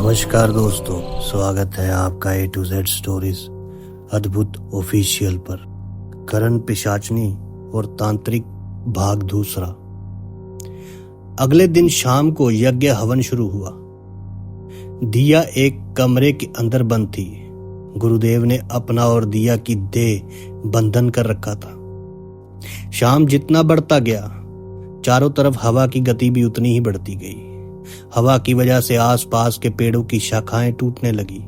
नमस्कार दोस्तों, स्वागत है आपका ए टू जेड स्टोरीज अद्भुत ऑफिशियल पर। करण पिशाचनी और तांत्रिक भाग दूसरा। अगले दिन शाम को यज्ञ हवन शुरू हुआ। दिया एक कमरे के अंदर बंद थी। गुरुदेव ने अपना और दिया की देह बंधन कर रखा था। शाम जितना बढ़ता गया, चारों तरफ हवा की गति भी उतनी ही बढ़ती गई। हवा की वजह से आसपास के पेड़ों की शाखाएं टूटने लगी।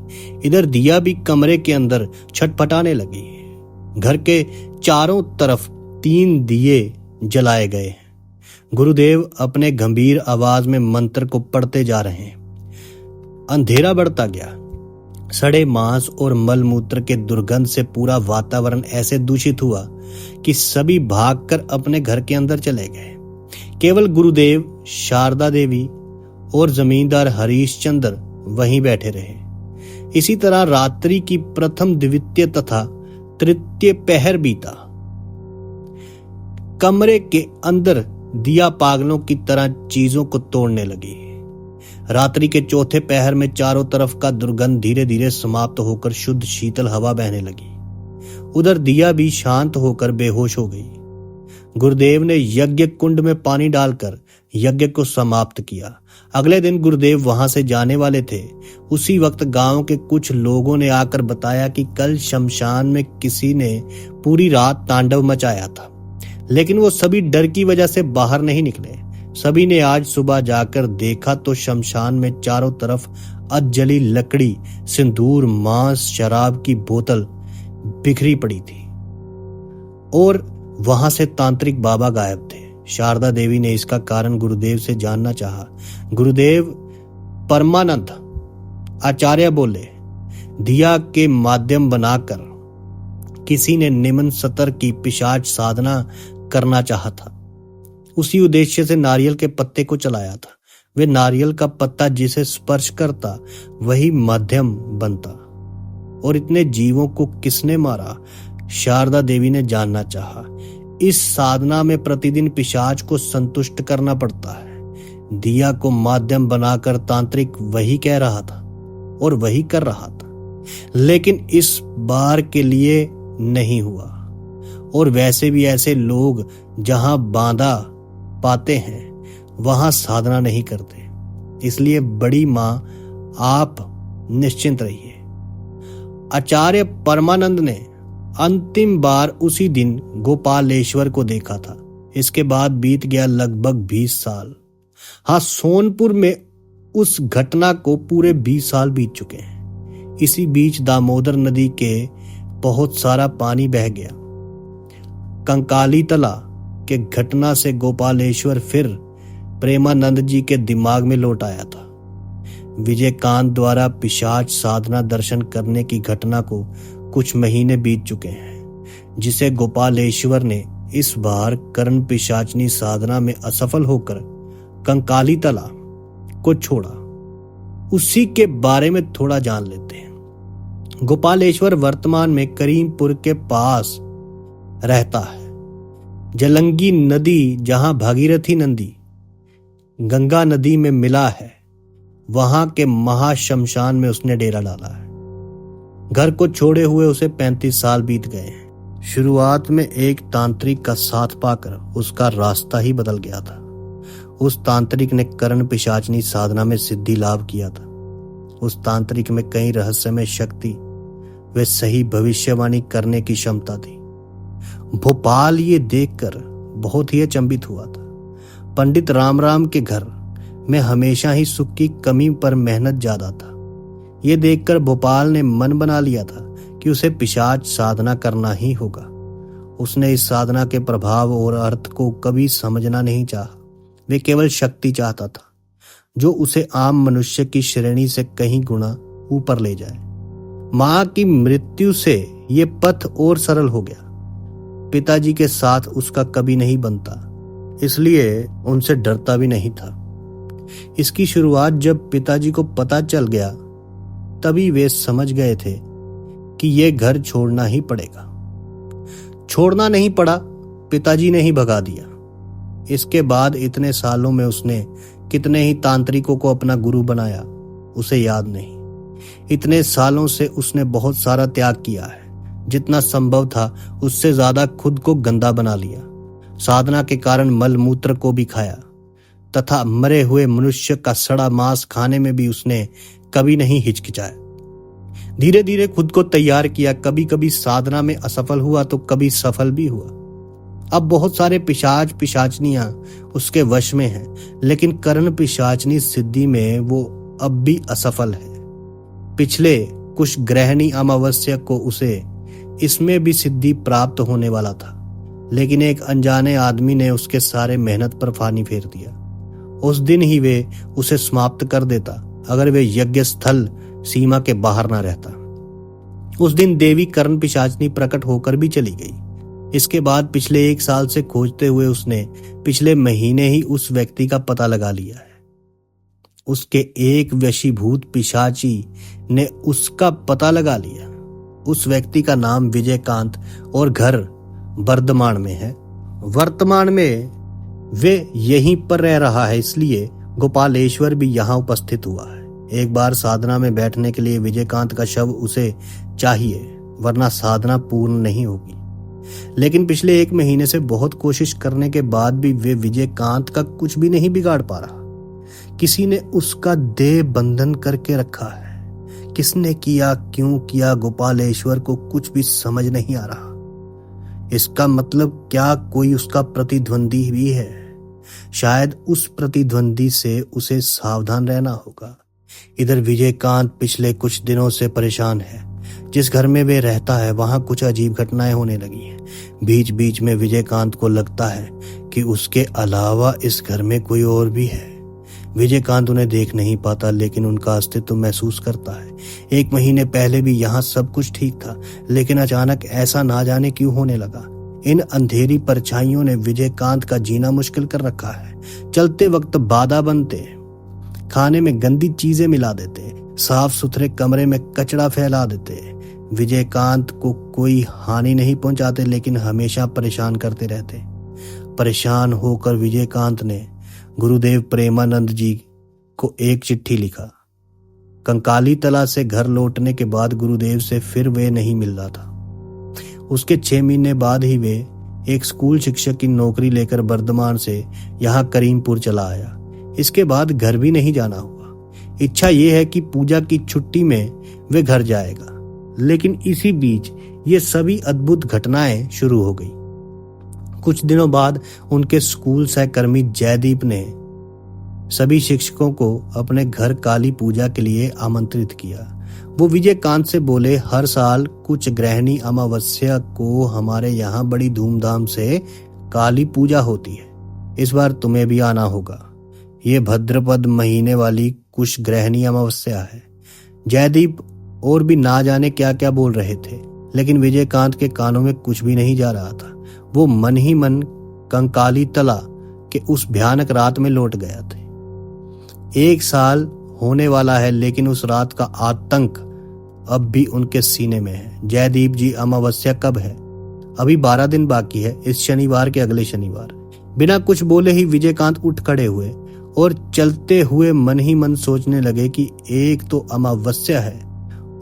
इधर दिया भी कमरे के अंदर छटपटाने लगी। घर के चारों तरफ 3 दिए जलाए गए। गुरुदेव अपने गंभीर आवाज में मंत्र को पढ़ते जा रहे हैं। अंधेरा बढ़ता गया। सड़े मांस और मलमूत्र के दुर्गंध से पूरा वातावरण ऐसे दूषित हुआ कि सभी भागकर अपने घर के अंदर चले गए। केवल गुरुदेव, शारदा देवी और जमींदार हरीश चंद्र वहीं बैठे रहे। इसी तरह रात्रि की प्रथम, द्वितीय तथा तृतीय पहर बीता। कमरे के अंदर दिया पागलों की तरह चीजों को तोड़ने लगी। रात्रि के चौथे पहर में चारों तरफ का दुर्गंध धीरे धीरे समाप्त होकर शुद्ध शीतल हवा बहने लगी। उधर दिया भी शांत होकर बेहोश हो गई। गुरुदेव ने यज्ञ कुंड में पानी डालकर यज्ञ को समाप्त किया। अगले दिन गुरुदेव वहां से जाने वाले थे। उसी वक्त गांव के कुछ लोगों ने आकर बताया कि कल शमशान में किसी ने पूरी रात तांडव मचाया था, लेकिन वो सभी डर की वजह से बाहर नहीं निकले। सभी ने आज सुबह जाकर देखा तो शमशान में चारों तरफ अधजली लकड़ी, सिंदूर, मांस, शराब की बोतल बिखरी पड़ी थी और वहां से तांत्रिक बाबा गायब थे। शारदा देवी ने इसका कारण गुरुदेव से जानना चाहा। गुरुदेव परमानंद आचार्य बोले, दिया के माध्यम बनाकर किसी ने निम्न सतर की पिशाच साधना करना चाहा था। उसी उद्देश्य से नारियल के पत्ते को चलाया था। वे नारियल का पत्ता जिसे स्पर्श करता वही माध्यम बनता। और इतने जीवों को किसने मारा? शारदा देवी ने जानना चाहा। इस साधना में प्रतिदिन पिशाच को संतुष्ट करना पड़ता है। दिया को माध्यम बनाकर तांत्रिक वही कह रहा था और वही कर रहा था, लेकिन इस बार के लिए नहीं हुआ। और वैसे भी ऐसे लोग जहां बांधा पाते हैं वहां साधना नहीं करते। इसलिए बड़ी मां, आप निश्चिंत रहिए। आचार्य परमानंद ने अंतिम बार उसी दिन गोपालेश्वर को देखा था। इसके बाद बीत गया लगभग 20 साल। हाँ, सोनपुर में उस घटना को पूरे 20 साल बीत चुके हैं। इसी बीच दामोदर नदी के बहुत सारा पानी बह गया। कंकाली तला के घटना से गोपालेश्वर फिर प्रेमानंद जी के दिमाग में लौट आया था। विजयकांत द्वारा पिशाच साधना दर्शन करने की घटना को कुछ महीने बीत चुके हैं, जिसे गोपालेश्वर ने इस बार करण पिशाचनी साधना में असफल होकर कंकाली तला को छोड़ा। उसी के बारे में थोड़ा जान लेते हैं। गोपालेश्वर वर्तमान में करीमपुर के पास रहता है। जलंगी नदी, जहां भागीरथी नदी गंगा नदी में मिला है, वहां के महाशमशान में उसने डेरा डाला है। घर को छोड़े हुए उसे 35 साल बीत गए हैं। शुरुआत में एक तांत्रिक का साथ पाकर उसका रास्ता ही बदल गया था। उस तांत्रिक ने करण पिशाचनी साधना में सिद्धि लाभ किया था। उस तांत्रिक में कई रहस्यमय शक्ति व सही भविष्यवाणी करने की क्षमता थी। भोपाल ये देखकर बहुत ही अचंभित हुआ था। पंडित राम के घर में हमेशा ही सुख की कमी पर मेहनत ज्यादा था। ये देखकर भोपाल ने मन बना लिया था कि उसे पिशाच साधना करना ही होगा। उसने इस साधना के प्रभाव और अर्थ को कभी समझना नहीं चाहा। वे केवल शक्ति चाहता था जो उसे आम मनुष्य की श्रेणी से कहीं गुना ऊपर ले जाए। मां की मृत्यु से ये पथ और सरल हो गया। पिताजी के साथ उसका कभी नहीं बनता, इसलिए उनसे डरता भी नहीं था। इसकी शुरुआत जब पिताजी को पता चल गया, तभी वे समझ गए थे कि ये घर छोड़ना ही पड़ेगा। छोड़ना नहीं पड़ा, पिताजी ने ही भगा दिया। इसके बाद इतने सालों में उसने कितने ही तांत्रिकों को अपना गुरु बनाया उसे याद नहीं। इतने सालों से उसने बहुत सारा त्याग किया है, जितना संभव था उससे ज्यादा खुद को गंदा बना लिया। साधना के कारण मलमूत्र को भी खाया तथा मरे हुए मनुष्य का सड़ा मांस खाने में भी उसने कभी नहीं हिचकिचाया। धीरे धीरे खुद को तैयार किया। कभी कभी साधना में असफल हुआ तो कभी सफल भी हुआ। अब बहुत सारे पिशाच पिशाचनियां उसके वश में हैं, लेकिन कर्ण पिशाचनी सिद्धि में वो अब भी असफल है। पिछले कुछ ग्रहणी अमावस्या को उसे इसमें भी सिद्धि प्राप्त होने वाला था, लेकिन एक अनजाने आदमी ने उसके सारे मेहनत पर पानी फेर दिया। उस दिन ही वे उसे समाप्त कर देता अगर वे यज्ञ स्थल सीमा के बाहर ना रहता। उस दिन देवी कर्ण पिशाचनी प्रकट होकर भी चली गई। इसके बाद पिछले 1 साल से खोजते हुए उसने पिछले महीने ही उस व्यक्ति का पता लगा लिया है। उसके एक वशीभूत पिशाची ने उसका पता लगा लिया। उस व्यक्ति का नाम विजयकांत और घर वर्धमान में है। वर्तमान में वे यहीं पर रह रहा है, इसलिए गोपालेश्वर भी यहाँ उपस्थित हुआ है। एक बार साधना में बैठने के लिए विजयकांत का शव उसे चाहिए, वरना साधना पूर्ण नहीं होगी। लेकिन पिछले 1 महीने से बहुत कोशिश करने के बाद भी वे विजयकांत का कुछ भी नहीं बिगाड़ पा रहा। किसी ने उसका देह बंधन करके रखा है। किसने किया, क्यों किया, गोपालेश्वर को कुछ भी समझ नहीं आ रहा। इसका मतलब क्या कोई उसका प्रतिद्वंदी भी है? शायद उस प्रतिद्वंदी से उसे सावधान रहना होगा। इधर विजयकांत पिछले कुछ दिनों से परेशान है। जिस घर में वे रहता है वहां कुछ अजीब घटनाएं होने लगी हैं। बीच बीच में विजयकांत को लगता है कि उसके अलावा इस घर में कोई और भी है। विजयकांत उन्हें देख नहीं पाता, लेकिन उनका अस्तित्व महसूस करता है। 1 महीने पहले भी यहाँ सब कुछ ठीक था, लेकिन अचानक ऐसा ना जाने क्यों होने लगा। इन अंधेरी परछाइयों ने विजयकांत का जीना मुश्किल कर रखा है। चलते वक्त बाधा बनते, खाने में गंदी चीजें मिला देते, साफ सुथरे कमरे में कचरा फैला देते। विजयकांत को कोई हानि नहीं पहुंचाते, लेकिन हमेशा परेशान करते रहते। परेशान होकर विजयकांत ने गुरुदेव प्रेमानंद जी को एक चिट्ठी लिखा। कंकाली तला से घर लौटने के बाद गुरुदेव से फिर वे नहीं मिल रहा था। उसके 6 महीने बाद ही वे एक स्कूल शिक्षक की नौकरी लेकर वर्धमान से यहाँ करीमपुर चला आया। इसके बाद घर भी नहीं जाना हुआ। इच्छा यह है कि पूजा की छुट्टी में वे घर जाएगा, लेकिन इसी बीच ये सभी अद्भुत घटनाएं शुरू हो गई। कुछ दिनों बाद उनके स्कूल सहकर्मी जयदीप ने सभी शिक्षकों को अपने घर काली पूजा के लिए आमंत्रित किया। वो विजयकांत से बोले, हर साल कुछ ग्रहणी अमावस्या को हमारे यहाँ बड़ी धूमधाम से काली पूजा होती है। इस बार तुम्हें भी आना होगा। ये भद्रपद महीने वाली कुछ ग्रहणी अमावस्या है। जयदीप और भी ना जाने क्या क्या बोल रहे थे, लेकिन विजयकांत के कानों में कुछ भी नहीं जा रहा था। वो मन ही मन कंकाली तला के उस भयानक रात में लौट गया था। 1 साल होने वाला है, लेकिन उस रात का आतंक अब भी उनके सीने में है। जयदीप जी, अमावस्या कब है? अभी 12 दिन बाकी है, इस शनिवार के अगले शनिवार। बिना कुछ बोले ही विजयकांत उठ खड़े हुए और चलते हुए मन ही मन सोचने लगे कि एक तो अमावस्या है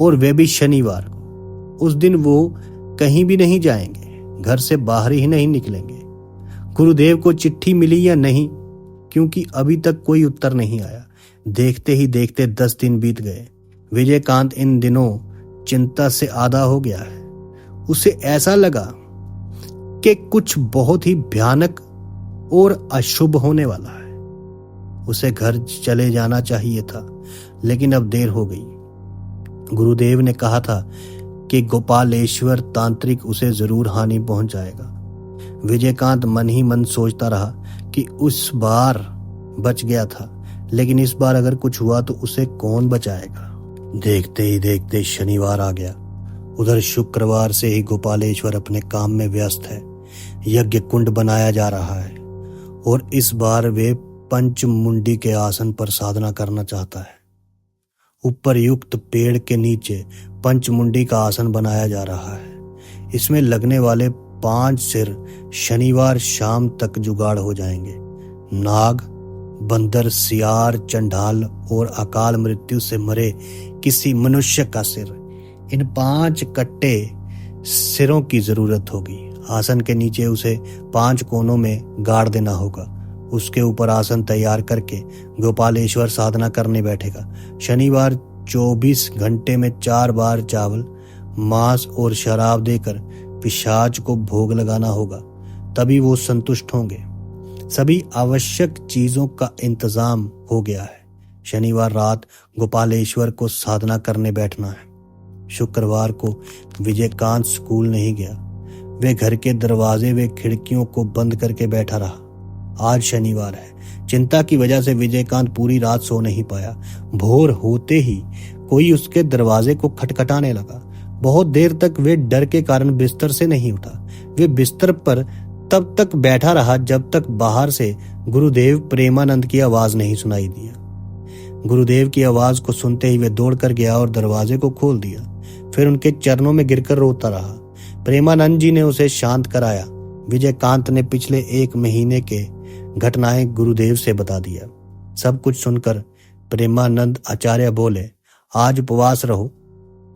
और वे भी शनिवार को। उस दिन वो कहीं भी नहीं जाएंगे, घर से बाहर ही नहीं निकलेंगे। गुरुदेव को चिट्ठी मिली या नहीं, क्योंकि अभी तक कोई उत्तर नहीं आया। देखते ही देखते 10 दिन बीत गए। विजयकांत इन दिनों चिंता से आधा हो गया है। उसे ऐसा लगा कि कुछ बहुत ही भयानक और अशुभ होने वाला है। उसे घर चले जाना चाहिए था, लेकिन अब देर हो गई। गुरुदेव ने कहा था कि गोपालेश्वर तांत्रिक उसे जरूर हानि पहुंचाएगा। विजयकांत मन ही मन सोचता रहा कि उस बार बच गया था, लेकिन इस बार अगर कुछ हुआ तो उसे कौन बचाएगा। देखते ही देखते शनिवार आ गया। उधर शुक्रवार से ही गोपालेश्वर अपने काम में व्यस्त है। यज्ञ कुंड बनाया जा रहा है और इस बार वे पंचमुंडी के आसन पर साधना करना चाहता है। ऊपर युक्त पेड़ के नीचे पंचमुंडी का आसन बनाया जा रहा है। इसमें लगने वाले 5 सिर शनिवार शाम तक जुगाड़ हो जाएंगे। नाग, बंदर, सियार, चंडाल और अकाल मृत्यु से मरे किसी मनुष्य का सिर, इन 5 कट्टे सिरों की जरूरत होगी। आसन के नीचे उसे 5 कोनों में गाड़ देना होगा। उसके ऊपर आसन तैयार करके गोपालेश्वर साधना करने बैठेगा। शनिवार 24 घंटे में 4 बार चावल, मांस और शराब देकर पिशाच को भोग लगाना होगा, तभी वो संतुष्ट होंगे। सभी आवश्यक चीजों का इंतजाम हो गया है। शनिवार रात गोपालेश्वर को साधना करने बैठना है। शुक्रवार को विजयकांत स्कूल नहीं गया। वे घर के दरवाजे व खिड़कियों को बंद करके बैठा रहा। आज शनिवार है। चिंता की वजह से विजयकांत पूरी रात सो नहीं पाया। भोर होते ही कोई उसके दरवाजे को खटखटाने लगा। बहुत देर तक वे डर के कारण बिस्तर से नहीं उठा। वे बिस्तर पर तब तक बैठा रहा जब तक बाहर से गुरुदेव प्रेमानंद की आवाज नहीं सुनाई दिया। गुरुदेव की आवाज को सुनते ही वे दौड़कर गया और दरवाजे को खोल दिया। फिर उनके चरणों में गिरकर रोता रहा। प्रेमानंद जी ने उसे शांत कराया। विजयकांत ने पिछले 1 महीने के घटनाएं गुरुदेव से बता दिया। सब कुछ सुनकर प्रेमानंद आचार्य बोले, आज उपवास रहो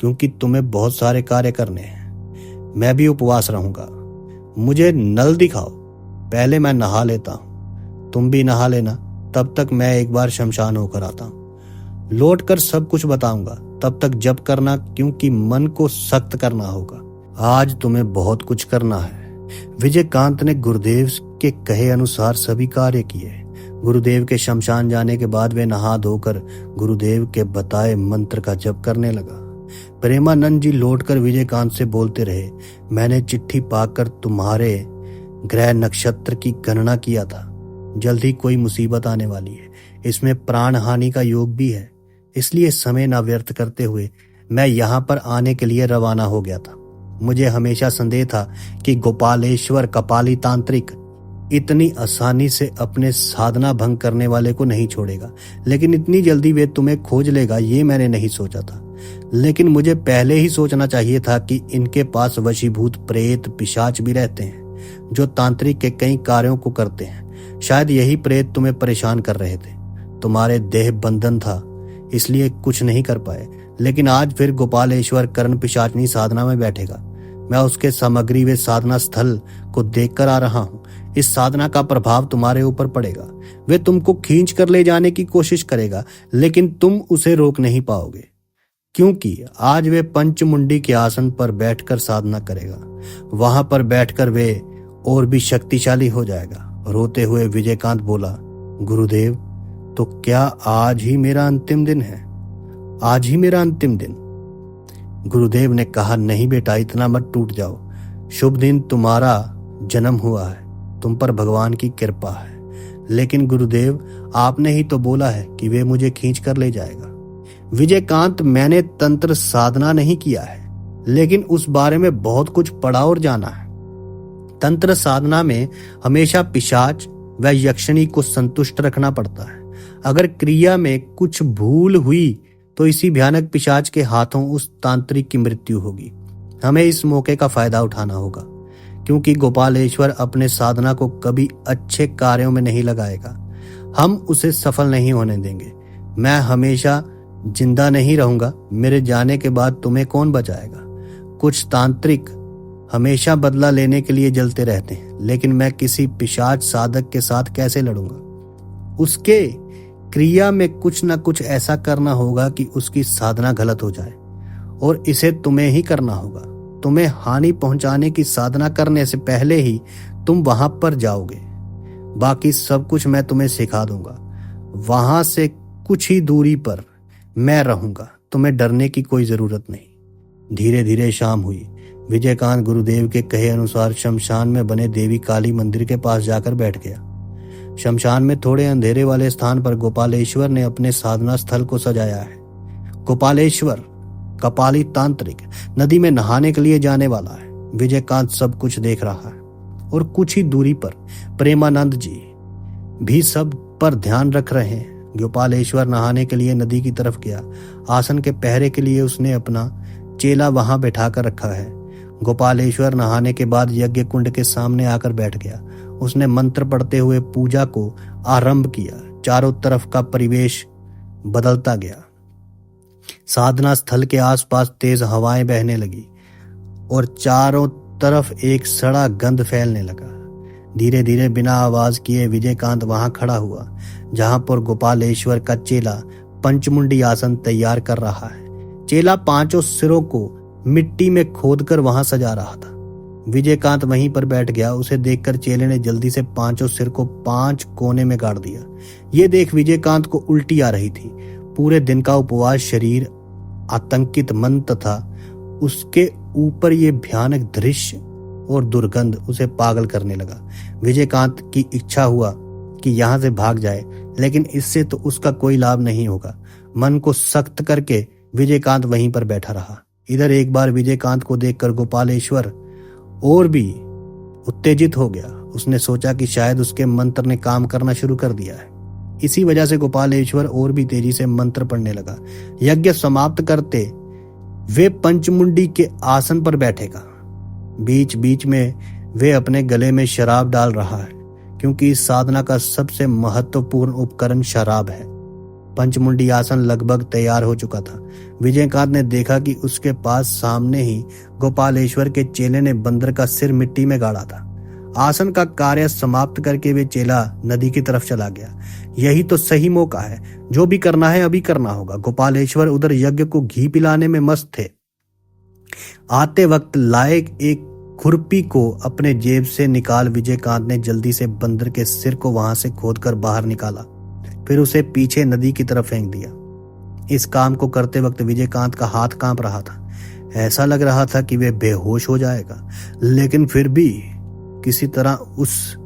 क्योंकि तुम्हें बहुत सारे कार्य करने हैं। मैं भी उपवास रहूंगा। मुझे नल दिखाओ, पहले मैं नहा लेता हूं। तुम भी नहा लेना, तब तक मैं एक बार शमशान होकर आता हूं। लौट कर सब कुछ बताऊंगा, तब तक जप करना क्योंकि मन को सख्त करना होगा। आज तुम्हें बहुत कुछ करना है। विजयकांत ने गुरुदेव के कहे अनुसार सभी कार्य किए। गुरुदेव के शमशान जाने के बाद वे नहा धोकर गुरुदेव के बताए मंत्र का जप करने लगा। प्रेमानंद जी लौटकर विजयकांत से बोलते रहे, मैंने चिट्ठी पाकर तुम्हारे ग्रह नक्षत्र की गणना किया था। जल्द ही कोई मुसीबत आने वाली है। इसमें प्राण हानि का योग भी है। इसलिए समय न व्यर्थ करते हुए मैं यहाँ पर आने के लिए रवाना हो गया था। मुझे हमेशा संदेह था कि गोपालेश्वर कपाली तांत्रिक इतनी आसानी से अपने साधना भंग करने वाले को नहीं छोड़ेगा, लेकिन इतनी जल्दी वे तुम्हें खोज लेगा ये मैंने नहीं सोचा था। लेकिन मुझे पहले ही सोचना चाहिए था कि इनके पास वशीभूत प्रेत पिशाच भी रहते हैं जो तांत्रिक के कई कार्यों को करते हैं। शायद यही प्रेत तुम्हें परेशान कर रहे थे। तुम्हारे देह बंधन था इसलिए कुछ नहीं कर पाए, लेकिन आज फिर गोपालेश्वर कर्ण पिशाचनी साधना में बैठेगा। मैं उसके सामग्री व साधना स्थल को देखकर आ रहा हूँ। इस साधना का प्रभाव तुम्हारे ऊपर पड़ेगा। वे तुमको खींच कर ले जाने की कोशिश करेगा, लेकिन तुम उसे रोक नहीं पाओगे, क्योंकि आज वे पंचमुंडी के आसन पर बैठकर साधना करेगा। वहां पर बैठकर वे और भी शक्तिशाली हो जाएगा। रोते हुए विजयकांत बोला, गुरुदेव, तो क्या आज ही मेरा अंतिम दिन है? आज ही मेरा अंतिम दिन? गुरुदेव ने कहा, नहीं बेटा, इतना मत टूट जाओ। शुभ दिन तुम्हारा जन्म हुआ है, तुम पर भगवान की कृपा है। लेकिन गुरुदेव, आपने ही तो बोला है कि वे मुझे खींच कर ले जाएगा। विजयकांत, मैंने तंत्र साधना नहीं किया है, लेकिन उस बारे में बहुत कुछ पढ़ा और जाना है। तंत्र साधना में हमेशा पिशाच व यक्षिणी को संतुष्ट रखना पड़ता है। अगर क्रिया में कुछ भूल हुई तो इसी भयानक पिशाच के हाथों उस तांत्रिक की मृत्यु होगी। हमें इस मौके का फायदा उठाना होगा, क्योंकि गोपालेश्वर अपने साधना को कभी अच्छे कार्यों में नहीं लगाएगा। हम उसे सफल नहीं होने देंगे। मैं हमेशा जिंदा नहीं रहूंगा। मेरे जाने के बाद तुम्हें कौन बचाएगा? कुछ तांत्रिक हमेशा बदला लेने के लिए जलते रहते हैं, लेकिन मैं किसी पिशाच साधक के साथ कैसे लड़ूंगा? उसके क्रिया में कुछ न कुछ ऐसा करना होगा कि उसकी साधना गलत हो जाए, और इसे तुम्हें ही करना होगा। तुम्हें हानि पहुंचाने की साधना करने से पहले ही तुम वहां पर जाओगे। बाकी सब कुछ मैं तुम्हें सिखा दूंगा। वहां से कुछ ही दूरी पर मैं रहूंगा। तुम्हें डरने की कोई जरूरत नहीं। धीरे धीरे शाम हुई। विजयकांत गुरुदेव के कहे अनुसार शमशान में बने देवी काली मंदिर के पास जाकर बैठ गया। शमशान में थोड़े अंधेरे वाले स्थान पर गोपालेश्वर ने अपने साधना स्थल को सजाया है। गोपालेश्वर कपाली तांत्रिक नदी में नहाने के लिए जाने वाला है। विजयकांत सब कुछ देख रहा है, और कुछ ही दूरी पर प्रेमानंद जी भी सब पर ध्यान रख रहे हैं। गोपालेश्वर नहाने के लिए नदी की तरफ गया। आसन के पहरे के लिए उसने अपना चेला वहां बैठा कर रखा है। गोपालेश्वर नहाने के बाद यज्ञ कुंड के सामने आकर बैठ गया। उसने मंत्र पढ़ते हुए पूजा को आरंभ किया। चारों तरफ का परिवेश बदलता गया। साधना स्थल के आसपास तेज हवाएं बहने लगी और चारों तरफ एक सड़ा गंध फैलने लगा। धीरे धीरे बिना आवाज किए विजयकांत वहां खड़ा हुआ जहां पर गोपालेश्वर का चेला पंचमुंडी आसन तैयार कर रहा है। चेला 5 सिरों को मिट्टी में खोदकर वहां सजा रहा था। विजयकांत वहीं पर बैठ गया। उसे देखकर चेले ने जल्दी से 5 सिर को 5 कोने में गाड़ दिया। ये देख विजयकांत को उल्टी आ रही थी। पूरे दिन का उपवास, शरीर आतंकित, मन तथा उसके ऊपर ये भयानक दृश्य और दुर्गंध उसे पागल करने लगा। विजयकांत की इच्छा हुआ कि यहां से भाग जाए, लेकिन इससे तो उसका कोई लाभ नहीं होगा। मन को सख्त करके विजयकांत वहीं पर बैठा रहा। इधर एक बार विजयकांत को देखकर गोपालेश्वर और भी उत्तेजित हो गया। उसने सोचा कि शायद उसके मंत्र ने काम करना शुरू कर दिया है। इसी वजह से गोपालेश्वर और भी तेजी से मंत्र पढ़ने लगा। यज्ञ समाप्त करते वे पंचमुंडी के आसन पर बैठेगा। बीच बीच में वे अपने गले में शराब डाल रहा है, क्योंकि इस साधना का सबसे महत्वपूर्ण उपकरण शराब है। पंचमुंडी आसन लगभग तैयार हो चुका था। विजयकांत ने देखा कि उसके पास सामने ही गोपालेश्वर के चेले ने बंदर का सिर मिट्टी में गाड़ा था। आसन का कार्य समाप्त करके वे चेला नदी की तरफ चला गया। यही तो सही मौका है, जो भी करना है अभी करना होगा। गोपालेश्वर उधर यज्ञ को घी पिलाने में मस्त थे। आते वक्त लाए एक खुरपी को अपने जेब से निकाल विजयकांत ने जल्दी से बंदर के सिर को वहां से खोदकर बाहर निकाला, फिर उसे पीछे नदी की तरफ फेंक दिया। इस काम को करते वक्त विजयकांत का हाथ कांप रहा था। ऐसा लग रहा था कि वे बेहोश हो जाएगा, लेकिन फिर भी किसी तरह उस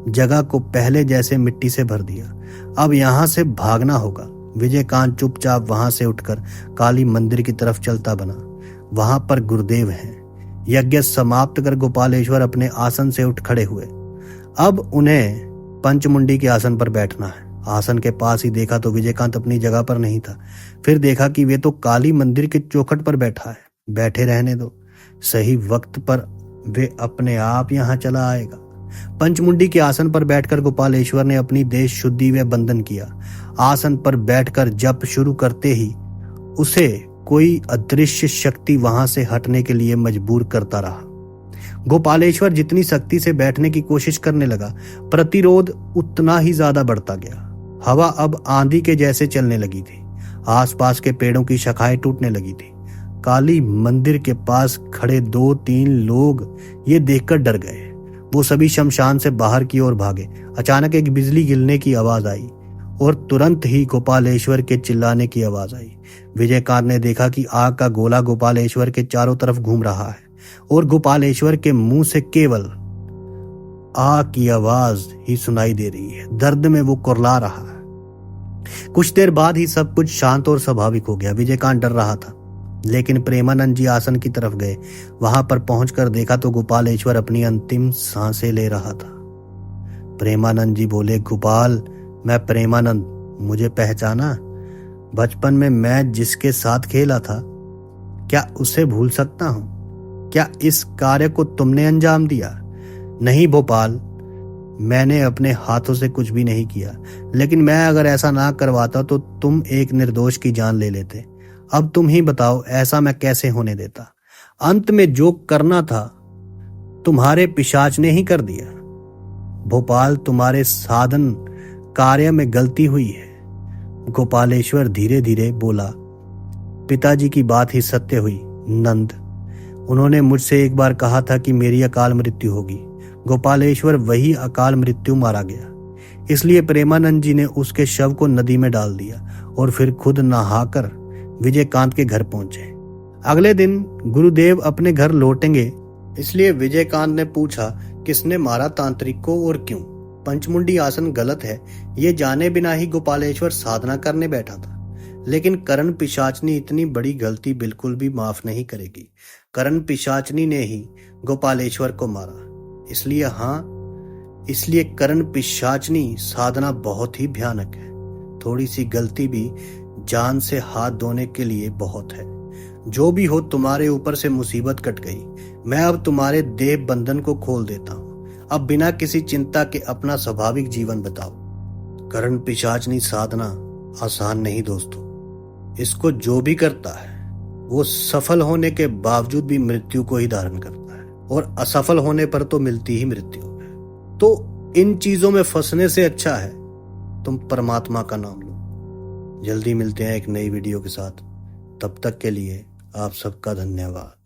जगह को पहले जैसे मिट्टी से भर दिया। अब यहां से भागना होगा। विजयकांत चुपचाप वहां से उठकर काली मंदिर की तरफ चलता बना। वहां पर गुरुदेव हैं। यज्ञ समाप्त कर गोपालेश्वर अपने आसन से उठ खड़े हुए। अब उन्हें पंचमुंडी के आसन पर बैठना है। आसन के पास ही देखा तो विजयकांत अपनी जगह पर नहीं था। फिर देखा कि वे तो काली मंदिर के चौखट पर बैठा है। बैठे रहने दो, सही वक्त पर वे अपने आप यहां चला आएगा। पंचमुंडी के आसन पर बैठकर गोपालेश्वर ने अपनी देश शुद्धि व बंधन किया। आसन पर बैठकर जप शुरू करते ही उसे कोई अदृश्य शक्ति वहां से हटने के लिए मजबूर करता रहा। गोपालेश्वर जितनी सख्ती से बैठने की कोशिश करने लगा, प्रतिरोध उतना ही ज्यादा बढ़ता गया। हवा अब आंधी के जैसे चलने लगी थी। आसपास के पेड़ों की शाखाएं टूटने लगी थी। काली मंदिर के पास खड़े 2-3 लोग ये देखकर डर गए। वो सभी शमशान से बाहर की ओर भागे। अचानक एक बिजली गिरने की आवाज आई और तुरंत ही गोपालेश्वर के चिल्लाने की आवाज आई। विजयकांत ने देखा कि आग का गोला गोपालेश्वर के चारों तरफ घूम रहा है और गोपालेश्वर के मुंह से केवल आग की आवाज ही सुनाई दे रही है। दर्द में वो कुरला रहा है। कुछ देर बाद ही सब कुछ शांत और स्वाभाविक हो गया। विजयकांत डर रहा था, लेकिन प्रेमानंद जी आसन की तरफ गए। वहां पर पहुंचकर देखा तो गोपालेश्वर अपनी अंतिम सांसें ले रहा था। प्रेमानंद जी बोले, गोपाल, मैं प्रेमानंद, मुझे पहचाना? बचपन में मैं जिसके साथ खेला था, क्या उसे भूल सकता हूं? क्या इस कार्य को तुमने अंजाम दिया? नहीं भोपाल, मैंने अपने हाथों से कुछ भी नहीं किया, लेकिन मैं अगर ऐसा ना करवाता तो तुम एक निर्दोष की जान ले लेते। अब तुम ही बताओ, ऐसा मैं कैसे होने देता? अंत में जो करना था तुम्हारे पिशाच ने ही कर दिया। भोपाल, तुम्हारे साधन कार्य में गलती हुई है। गोपालेश्वर धीरे धीरे बोला, पिताजी की बात ही सत्य हुई नंद। उन्होंने मुझसे एक बार कहा था कि मेरी अकाल मृत्यु होगी। गोपालेश्वर वही अकाल मृत्यु मारा गया। इसलिए प्रेमानंद जी ने उसके शव को नदी में डाल दिया और फिर खुद नहाकर विजयकांत के घर पहुंचे। अगले दिन गुरुदेव अपने घर लौटेंगे, इसलिए विजयकांत ने पूछा, किसने मारा तांत्रिक को और क्यों? पंचमुंडी आसन गलत है, ये जाने बिना ही गोपालेश्वर साधना करने बैठा था। लेकिन करण पिशाचनी इतनी बड़ी गलती बिल्कुल भी माफ नहीं करेगी। करण पिशाचनी ने ही गोपालेश्वर को मारा। इसलिए करण पिशाचनी साधना बहुत ही भयानक है। थोड़ी सी गलती भी जान से हाथ धोने के लिए बहुत है। जो भी हो, तुम्हारे ऊपर से मुसीबत कट गई। मैं अब तुम्हारे देह बंधन को खोल देता हूं। अब बिना किसी चिंता के अपना स्वाभाविक जीवन बताओ। करण पिशाचनी साधना आसान नहीं दोस्तों। इसको जो भी करता है वो सफल होने के बावजूद भी मृत्यु को ही धारण करता है, और असफल होने पर तो मिलती ही मृत्यु है। तो इन चीजों में फंसने से अच्छा है तुम परमात्मा का नाम लो। जल्दी मिलते हैं एक नई वीडियो के साथ। तब तक के लिए आप सबका धन्यवाद।